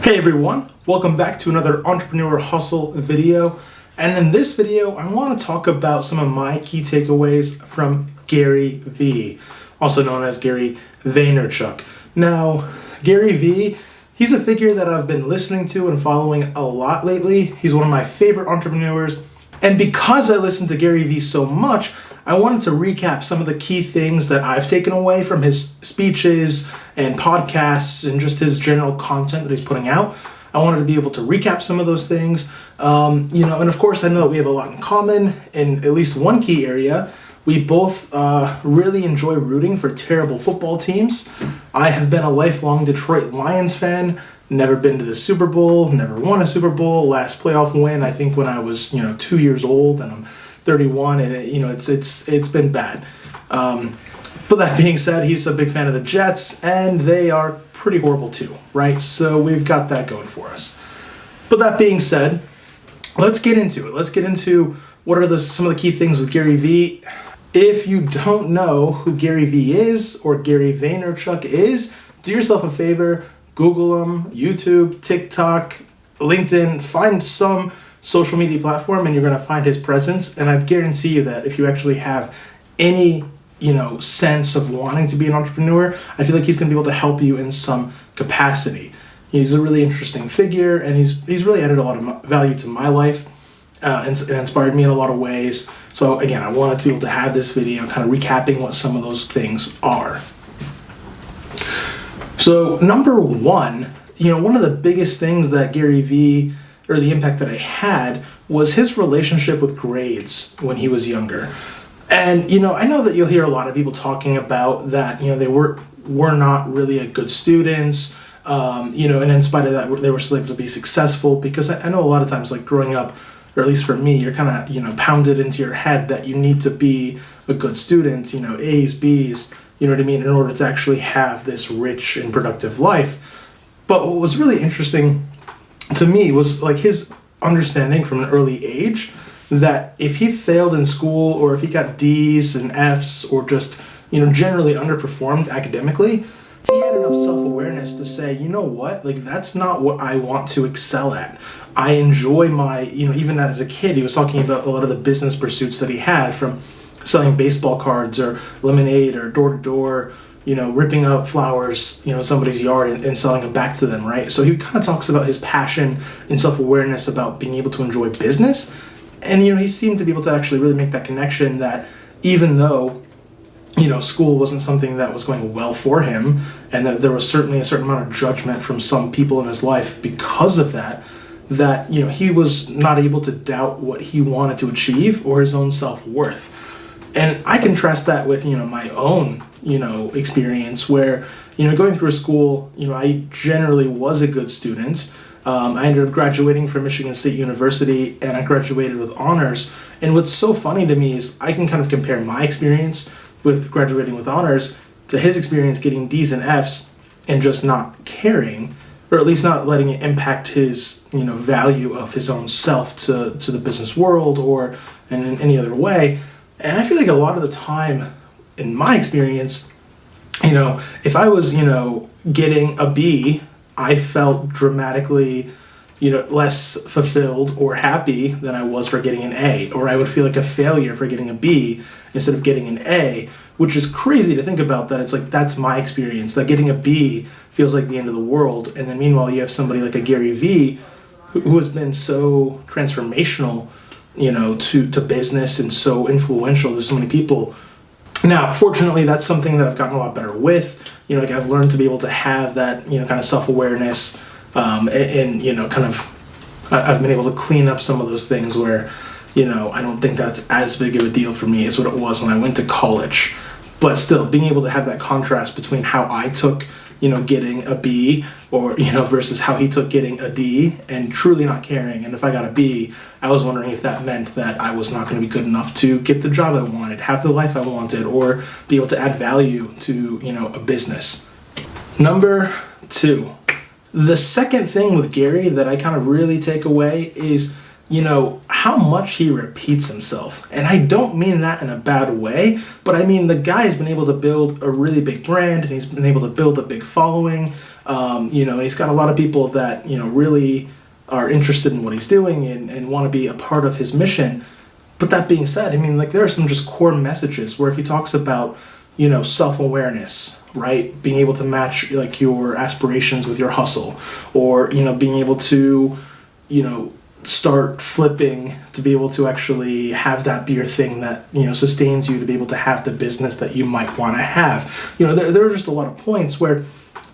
Hey everyone, welcome back to another Entrepreneur Hustle video. And in this video, I want to talk about some of my key takeaways from Gary V, also known as Gary Vaynerchuk. Now, Gary V, he's a figure that I've been listening to and following a lot lately. He's one of my favorite entrepreneurs. And because I listen to Gary V so much, I wanted to recap some of the key things that I've taken away from his speeches and podcasts and just his general content that he's putting out. I wanted to be able to recap some of those things. And of course, I know that we have a lot in common in at least one key area. We both really enjoy rooting for terrible football teams. I have been a lifelong Detroit Lions fan, never been to the Super Bowl, never won a Super Bowl. Last playoff win, I think when I was, 2 years old, and I'm 31, and it's been bad. But that being said, he's a big fan of the Jets, and they are pretty horrible too, right? So we've got that going for us. But that being said, let's get into it. Let's get into what are some of the key things with Gary V. If you don't know who Gary V is or Gary Vaynerchuk is, do yourself a favor, Google him, YouTube, TikTok, LinkedIn, find some social media platform and you're going to find his presence. And I guarantee you that if you actually have any sense of wanting to be an entrepreneur, I feel like he's going to be able to help you in some capacity. He's a really interesting figure, and he's really added a lot of value to my life and inspired me in a lot of ways. So again, I wanted to be able to have this video kind of recapping what some of those things are. So number one, one of the biggest things that Gary V, or the impact that I had, was his relationship with grades when he was younger. And, I know that you'll hear a lot of people talking about that, they were not really good students, and in spite of that, they were still able to be successful, because I know a lot of times, like growing up, or at least for me, you're kind of, pounded into your head that you need to be a good student, A's, B's, in order to actually have this rich and productive life. But what was really interesting to me was like his understanding from an early age that if he failed in school, or if he got D's and F's, or just, generally underperformed academically, he had enough self-awareness to say, you know what, like that's not what I want to excel at. I enjoy my, even as a kid, he was talking about a lot of the business pursuits that he had, from selling baseball cards or lemonade or door-to-door, ripping up flowers, in somebody's yard and selling them back to them, right? So he kind of talks about his passion and self-awareness about being able to enjoy business. And, he seemed to be able to actually really make that connection that even though, school wasn't something that was going well for him, and that there was certainly a certain amount of judgment from some people in his life because of that, he was not able to doubt what he wanted to achieve or his own self-worth. And I contrast that with, my own, experience where, going through school, I generally was a good student. I ended up graduating from Michigan State University, and I graduated with honors. And what's so funny to me is I can kind of compare my experience with graduating with honors to his experience getting D's and F's and just not caring, or at least not letting it impact his, value of his own self to the business world or in any other way. And I feel like a lot of the time in my experience, if I was, getting a B, I felt dramatically, less fulfilled or happy than I was for getting an A, or I would feel like a failure for getting a B instead of getting an A, which is crazy to think about. That it's like, that's my experience, that getting a B feels like the end of the world. And then meanwhile, you have somebody like a Gary V who has been so transformational, to business and so influential to so many people. Now, fortunately, that's something that I've gotten a lot better with. I've learned to be able to have that, kind of self-awareness, and I've been able to clean up some of those things where, I don't think that's as big of a deal for me as what it was when I went to college. But still, being able to have that contrast between how I took, getting a B, or, versus how he took getting a D, and truly not caring. And if I got a B, I was wondering if that meant that I was not going to be good enough to get the job I wanted, have the life I wanted, or be able to add value to, a business. Number two, the second thing with Gary that I kind of really take away is, how much he repeats himself. And I don't mean that in a bad way, but I mean the guy has been able to build a really big brand, and he's been able to build a big following. He's got a lot of people that, really are interested in what he's doing and want to be a part of his mission. But that being said, there are some just core messages where if he talks about, self-awareness, right? Being able to match your aspirations with your hustle, or, being able to, start flipping to be able to actually have that be your thing that, sustains you to be able to have the business that you might want to have. There are just a lot of points where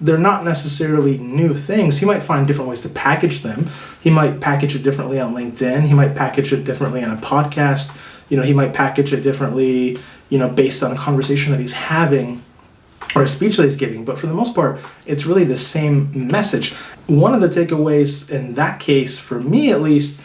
they're not necessarily new things. He might find different ways to package them. He might package it differently on LinkedIn. He might package it differently on a podcast. He might package it differently, based on a conversation that he's having or a speech that he's giving. But for the most part, it's really the same message. One of the takeaways in that case, for me at least,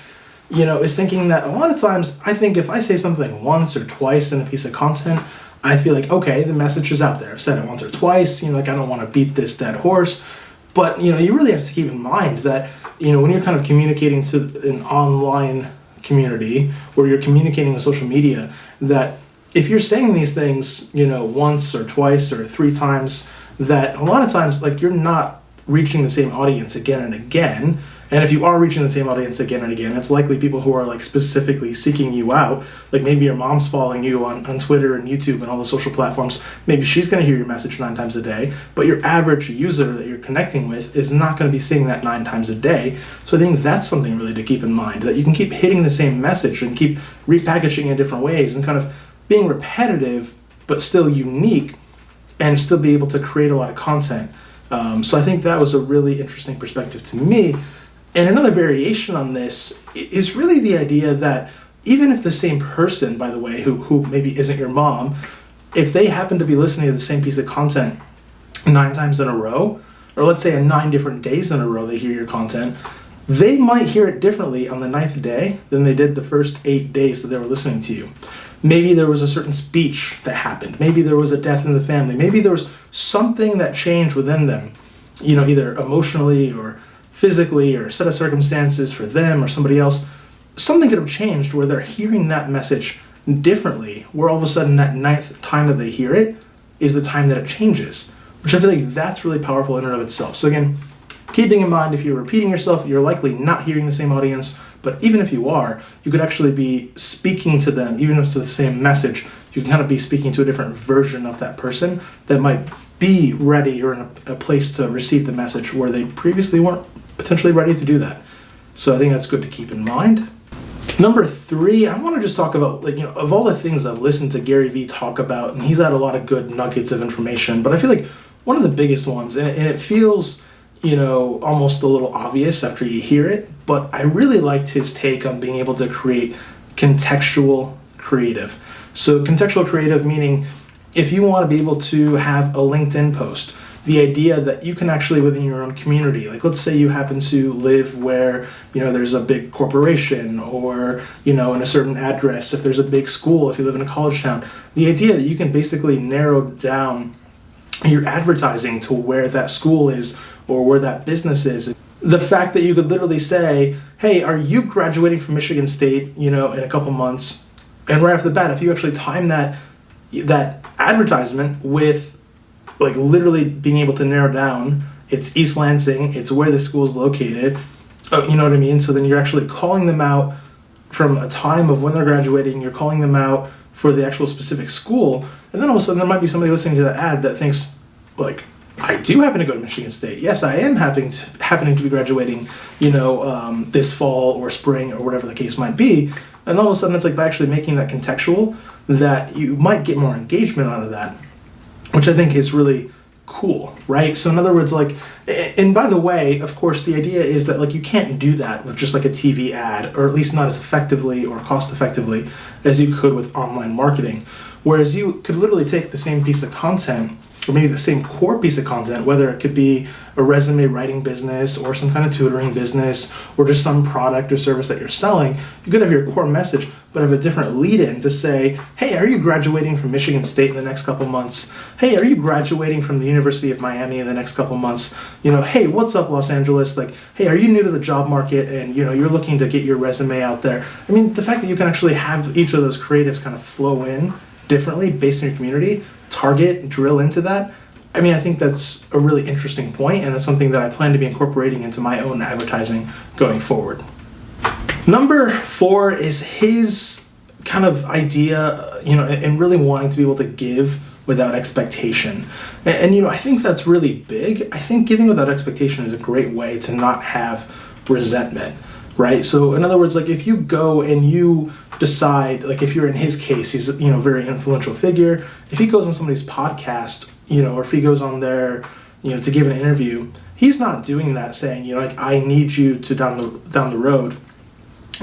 is thinking that a lot of times I think if I say something once or twice in a piece of content, I feel like, okay, the message is out there. I've said it once or twice, I don't want to beat this dead horse. But, you really have to keep in mind that, when you're kind of communicating to an online community or you're communicating with social media, that if you're saying these things, once or twice or 3 times, that a lot of times, you're not reaching the same audience again and again. And if you are reaching the same audience again and again, it's likely people who are specifically seeking you out. Maybe your mom's following you on Twitter and YouTube and all the social platforms. Maybe she's going to hear your message 9 times a day, but your average user that you're connecting with is not going to be seeing that 9 times a day. So I think that's something really to keep in mind, that you can keep hitting the same message and keep repackaging it in different ways and kind of being repetitive, but still unique, and still be able to create a lot of content. So I think that was a really interesting perspective to me. And another variation on this is really the idea that even if the same person, by the way, who maybe isn't your mom, if they happen to be listening to the same piece of content 9 times in a row, or let's say 9 different days in a row they hear your content, they might hear it differently on the 9th day than they did the first 8 days that they were listening to you. Maybe there was a certain speech that happened. Maybe there was a death in the family. Maybe there was something that changed within them, either emotionally or physically, or a set of circumstances for them or somebody else. Something could have changed where they're hearing that message differently, where all of a sudden that 9th time that they hear it is the time that it changes, which I feel like that's really powerful in and of itself. So again, keeping in mind, if you're repeating yourself, you're likely not hearing the same audience. But even if you are, you could actually be speaking to them, even if it's the same message. You can kind of be speaking to a different version of that person that might be ready or in a place to receive the message where they previously weren't potentially ready to do that. So I think that's good to keep in mind. Number 3, I want to just talk about, of all the things I've listened to Gary Vee talk about, and he's had a lot of good nuggets of information, but I feel like one of the biggest ones, and it feels, almost a little obvious after you hear it, but I really liked his take on being able to create contextual creative. So contextual creative meaning if you want to be able to have a LinkedIn post, the idea that you can actually within your own community, let's say you happen to live where, there's a big corporation, or, in a certain address, if there's a big school, if you live in a college town, the idea that you can basically narrow down your advertising to where that school is or where that business is. The fact that you could literally say, hey, are you graduating from Michigan State, in a couple months? And right off the bat, if you actually time that advertisement with literally being able to narrow down, it's East Lansing, it's where the school is located, you know what I mean? So then you're actually calling them out from a time of when they're graduating, you're calling them out for the actual specific school, and then all of a sudden there might be somebody listening to the ad that thinks, I do happen to go to Michigan State. Yes, I am happening to be graduating, this fall or spring or whatever the case might be. And all of a sudden it's by actually making that contextual, that you might get more engagement out of that, which I think is really cool, right? So in other words, and by the way, of course, the idea is that you can't do that with just a TV ad, or at least not as effectively or cost effectively as you could with online marketing. Whereas you could literally take the same piece of content or maybe the same core piece of content, whether it could be a resume writing business or some kind of tutoring business or just some product or service that you're selling, you could have your core message, but have a different lead-in to say, hey, are you graduating from Michigan State in the next couple months? Hey, are you graduating from the University of Miami in the next couple months? Hey, what's up, Los Angeles? Like, hey, are you new to the job market and, you're looking to get your resume out there? I mean, the fact that you can actually have each of those creatives kind of flow in differently based on your community, target, drill into that. I mean, I think that's a really interesting point, and it's something that I plan to be incorporating into my own advertising going forward. Number 4 is his kind of idea, and really wanting to be able to give without expectation. And I think that's really big. I think giving without expectation is a great way to not have resentment, right? So in other words, like if you go and you decide, like if you're in his case, he's a very influential figure. If he goes on somebody's podcast, or if he goes on there, to give an interview, he's not doing that saying, I need you to down the road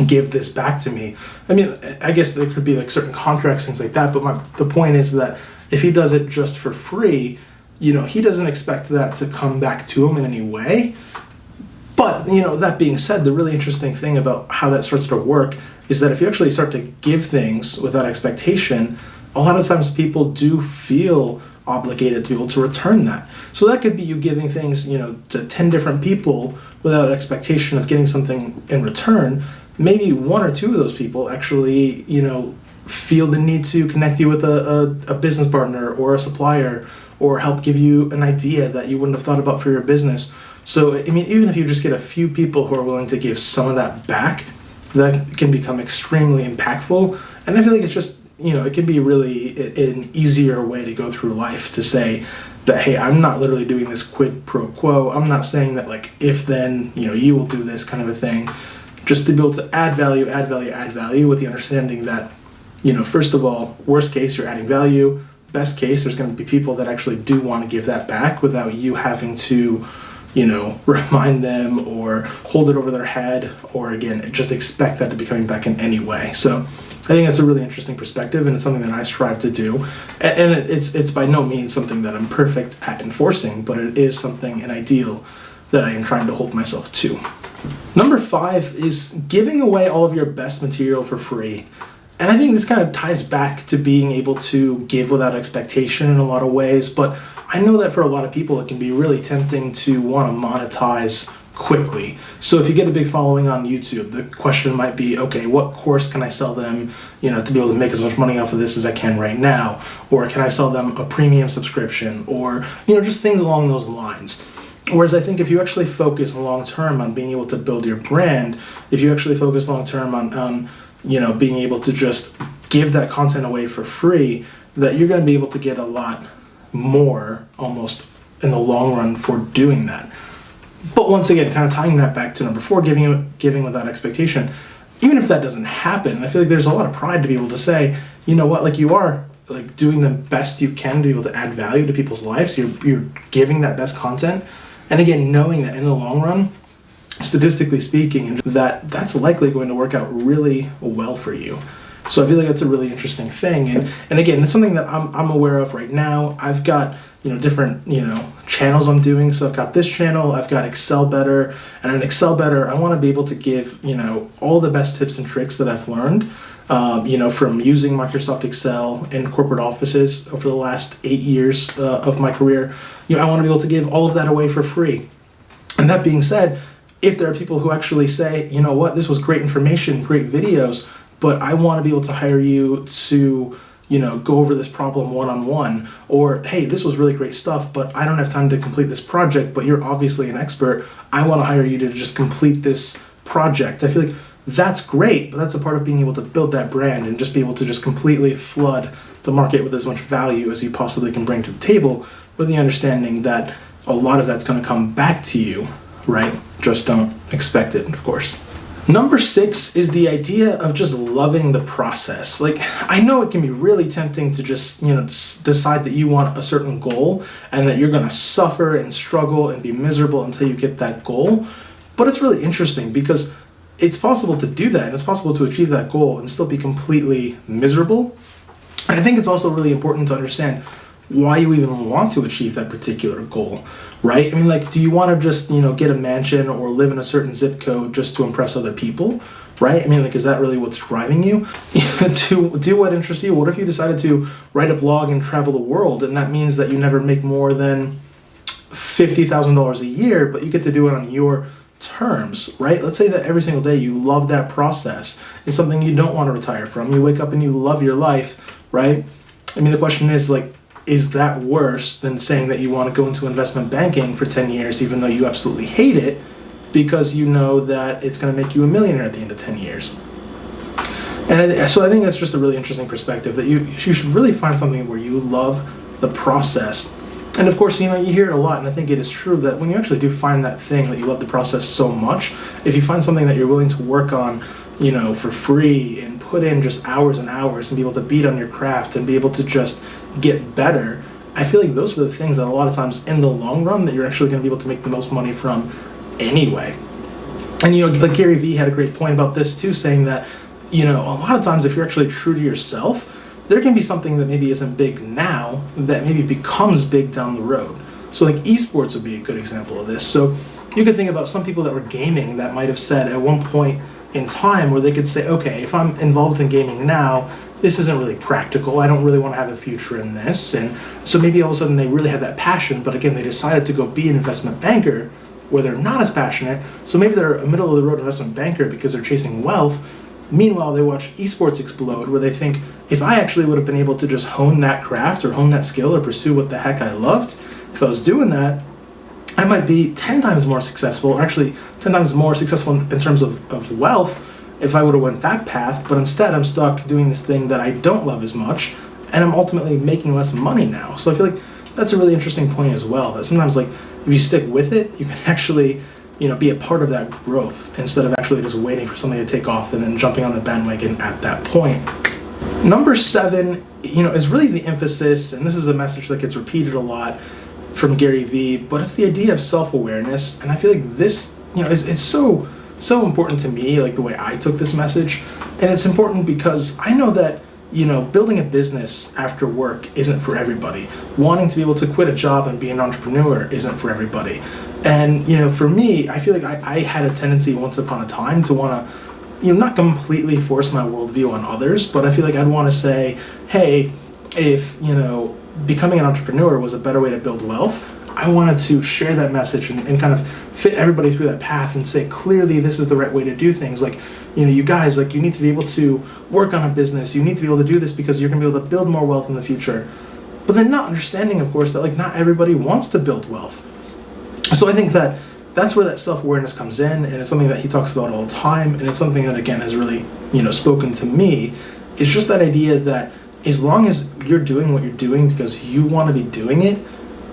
give this back to me. I mean, I guess there could be like certain contracts, things like that, but the point is that if he does it just for free, he doesn't expect that to come back to him in any way. But, that being said, the really interesting thing about how that starts to work is that if you actually start to give things without expectation, a lot of times people do feel obligated to be able to return that. So that could be you giving things, to 10 different people without expectation of getting something in return. Maybe 1 or 2 of those people actually, feel the need to connect you with a business partner or a supplier or help give you an idea that you wouldn't have thought about for your business. So, I mean, even if you just get a few people who are willing to give some of that back, that can become extremely impactful. And I feel like it's just, it can be really an easier way to go through life to say that, hey, I'm not literally doing this quid pro quo. I'm not saying that like, if then, you will do this kind of a thing. Just to be able to add value with the understanding that, first of all, worst case, you're adding value. Best case, there's going to be people that actually do want to give that back without you having to, remind them or hold it over their head or, again, just expect that to be coming back in any way. So I think that's a really interesting perspective, and it's something that I strive to do. And it's by no means something that I'm perfect at enforcing, but it is something, an ideal that I am trying to hold myself to. Number 5 is giving away all of your best material for free. And I think this kind of ties back to being able to give without expectation in a lot of ways, but I know that for a lot of people it can be really tempting to want to monetize quickly. So if you get a big following on YouTube, the question might be, okay, what course can I sell them, to be able to make as much money off of this as I can right now? Or can I sell them a premium subscription? Or, just things along those lines. Whereas I think if you actually focus long-term on being able to build your brand, if you actually focus long-term on being able to just give that content away for free, that you're going to be able to get a lot more almost in the long run for doing that. But once again, kind of tying that back to number 4, giving without expectation, even if that doesn't happen, I feel like there's a lot of pride to be able to say, like you are like doing the best you can to be able to add value to people's lives. You're giving that best content. And again, knowing that in the long run, statistically speaking, that's likely going to work out really well for you. So I feel like that's a really interesting thing. And again, it's something that I'm aware of right now. I've got, different, channels I'm doing. So I've got this channel, I've got Excel Better, and in Excel Better, I want to be able to give, all the best tips and tricks that I've learned, from using Microsoft Excel in corporate offices over the last 8 years of my career. I want to be able to give all of that away for free. And that being said, if there are people who actually say, this was great information, great videos, but I want to be able to hire you to, go over this problem one-on-one, or, hey, this was really great stuff, but I don't have time to complete this project, but you're obviously an expert. I want to hire you to just complete this project. I feel like that's great, but that's a part of being able to build that brand and just be able to just completely flood the market with as much value as you possibly can bring to the table, with the understanding that a lot of that's going to come back to you, right? Just don't expect it, of course. Number 6 is the idea of just loving the process. Like, I know it can be really tempting to just, decide that you want a certain goal and that you're going to suffer and struggle and be miserable until you get that goal. But it's really interesting because it's possible to do that, and it's possible to achieve that goal and still be completely miserable. And I think it's also really important to understand why you even want to achieve that particular goal, right? I mean, like, do you want to just, get a mansion or live in a certain zip code just to impress other people, right? I mean, like, is that really what's driving you to do what interests you? What if you decided to write a blog and travel the world, and that means that you never make more than $50,000 a year, but you get to do it on your terms, right? Let's say that every single day you love that process. It's something you don't want to retire from. You wake up and you love your life, right? I mean, the question is, like, is that worse than saying that you want to go into investment banking for 10 years, even though you absolutely hate it, because you know that it's going to make you a millionaire at the end of 10 years? And so I think that's just a really interesting perspective, that you should really find something where you love the process. And of course, you hear it a lot, and I think it is true that when you actually do find that thing that you love the process so much, if you find something that you're willing to work on, for free and put in just hours and hours and be able to beat on your craft and be able to just get better, I feel like those are the things that a lot of times in the long run that you're actually going to be able to make the most money from anyway. And, like Gary Vee had a great point about this too, saying that, a lot of times if you're actually true to yourself, there can be something that maybe isn't big now that maybe becomes big down the road. So like esports would be a good example of this. So you could think about some people that were gaming that might have said at one point in time where they could say, okay, if I'm involved in gaming now, this isn't really practical. I don't really want to have a future in this. And so maybe all of a sudden they really had that passion, but again, they decided to go be an investment banker where they're not as passionate. So maybe they're a middle of the road investment banker because they're chasing wealth. Meanwhile, they watch esports explode where they think, if I actually would have been able to just hone that craft or hone that skill or pursue what the heck I loved, if I was doing that, I might be 10 times more successful, or actually 10 times more successful in terms of wealth if I would have went that path, but instead I'm stuck doing this thing that I don't love as much, and I'm ultimately making less money now. So I feel like that's a really interesting point as well, that sometimes, like, if you stick with it, you can actually, be a part of that growth instead of actually just waiting for something to take off and then jumping on the bandwagon at that point. Number 7, is really the emphasis, and this is a message that gets repeated a lot from Gary Vee, but it's the idea of self-awareness. And I feel like this, it's so important to me, like the way I took this message. And it's important because I know that, building a business after work isn't for everybody. Wanting to be able to quit a job and be an entrepreneur isn't for everybody. And, for me, I feel like I had a tendency once upon a time to want to, not completely force my worldview on others, but I feel like I'd want to say, hey, if, becoming an entrepreneur was a better way to build wealth, I wanted to share that message and kind of fit everybody through that path and say, clearly, this is the right way to do things. Like, you guys, like, you need to be able to work on a business. You need to be able to do this because you're going to be able to build more wealth in the future. But then not understanding, of course, that, like, not everybody wants to build wealth. So I think that that's where that self-awareness comes in, and it's something that he talks about all the time, and it's something that, again, has really, spoken to me. It's just that idea that as long as you're doing what you're doing because you want to be doing it,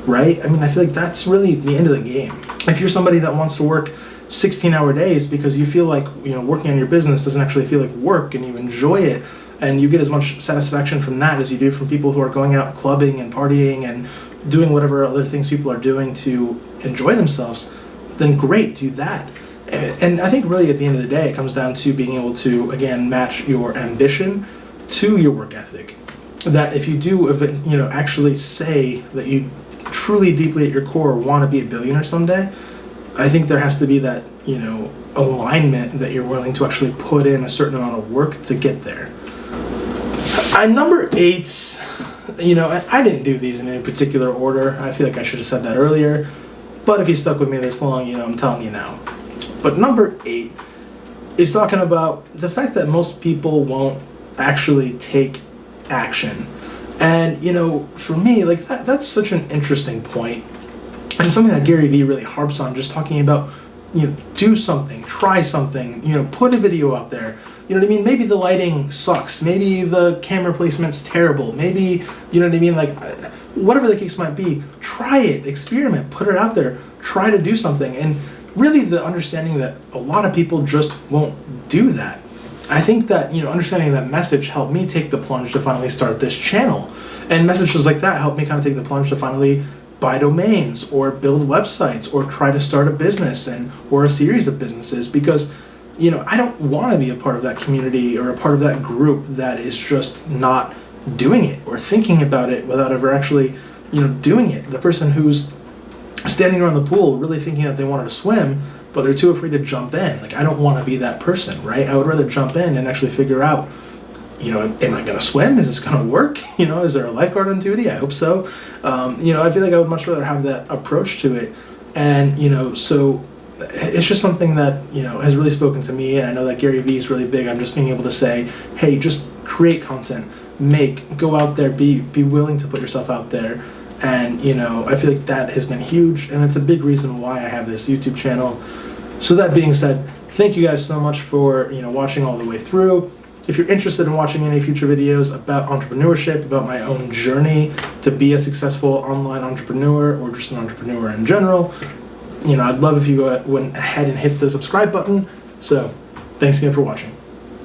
right? I mean, I feel like that's really the end of the game. If you're somebody that wants to work 16-hour days because you feel like, working on your business doesn't actually feel like work and you enjoy it, and you get as much satisfaction from that as you do from people who are going out clubbing and partying and doing whatever other things people are doing to enjoy themselves, then great, do that. And I think really at the end of the day, it comes down to being able to, again, match your ambition to your work ethic. That if you do, actually say that you truly deeply at your core want to be a billionaire someday, I think there has to be that, alignment that you're willing to actually put in a certain amount of work to get there. Number 8, I didn't do these in any particular order. I feel like I should have said that earlier, but if you stuck with me this long, I'm telling you now. But number 8 is talking about the fact that most people won't actually take action. And, for me, like, that's such an interesting point. And it's something that Gary Vee really harps on, just talking about, do something, try something, put a video out there. You know what I mean? Maybe the lighting sucks. Maybe the camera placement's terrible. Maybe, like, whatever the case might be, try it, experiment, put it out there, try to do something. And really the understanding that a lot of people just won't do that. I think that, understanding that message helped me take the plunge to finally start this channel. And messages like that helped me kind of take the plunge to finally buy domains or build websites or try to start a business or a series of businesses, because, I don't want to be a part of that community or a part of that group that is just not doing it or thinking about it without ever actually, doing it. The person who's standing around the pool really thinking that they wanted to swim, but they're too afraid to jump in. Like, I don't want to be that person, right? I would rather jump in and actually figure out, am I going to swim? Is this going to work? Is there a lifeguard on duty? I hope so. I feel like I would much rather have that approach to it. And, so it's just something that, has really spoken to me. And I know that Gary Vee is really big on just being able to say, hey, just create content, go out there, be willing to put yourself out there. And, I feel like that has been huge. And it's a big reason why I have this YouTube channel. So that being said, thank you guys so much for, watching all the way through. If you're interested in watching any future videos about entrepreneurship, about my own journey to be a successful online entrepreneur or just an entrepreneur in general, I'd love if you went ahead and hit the subscribe button. So thanks again for watching.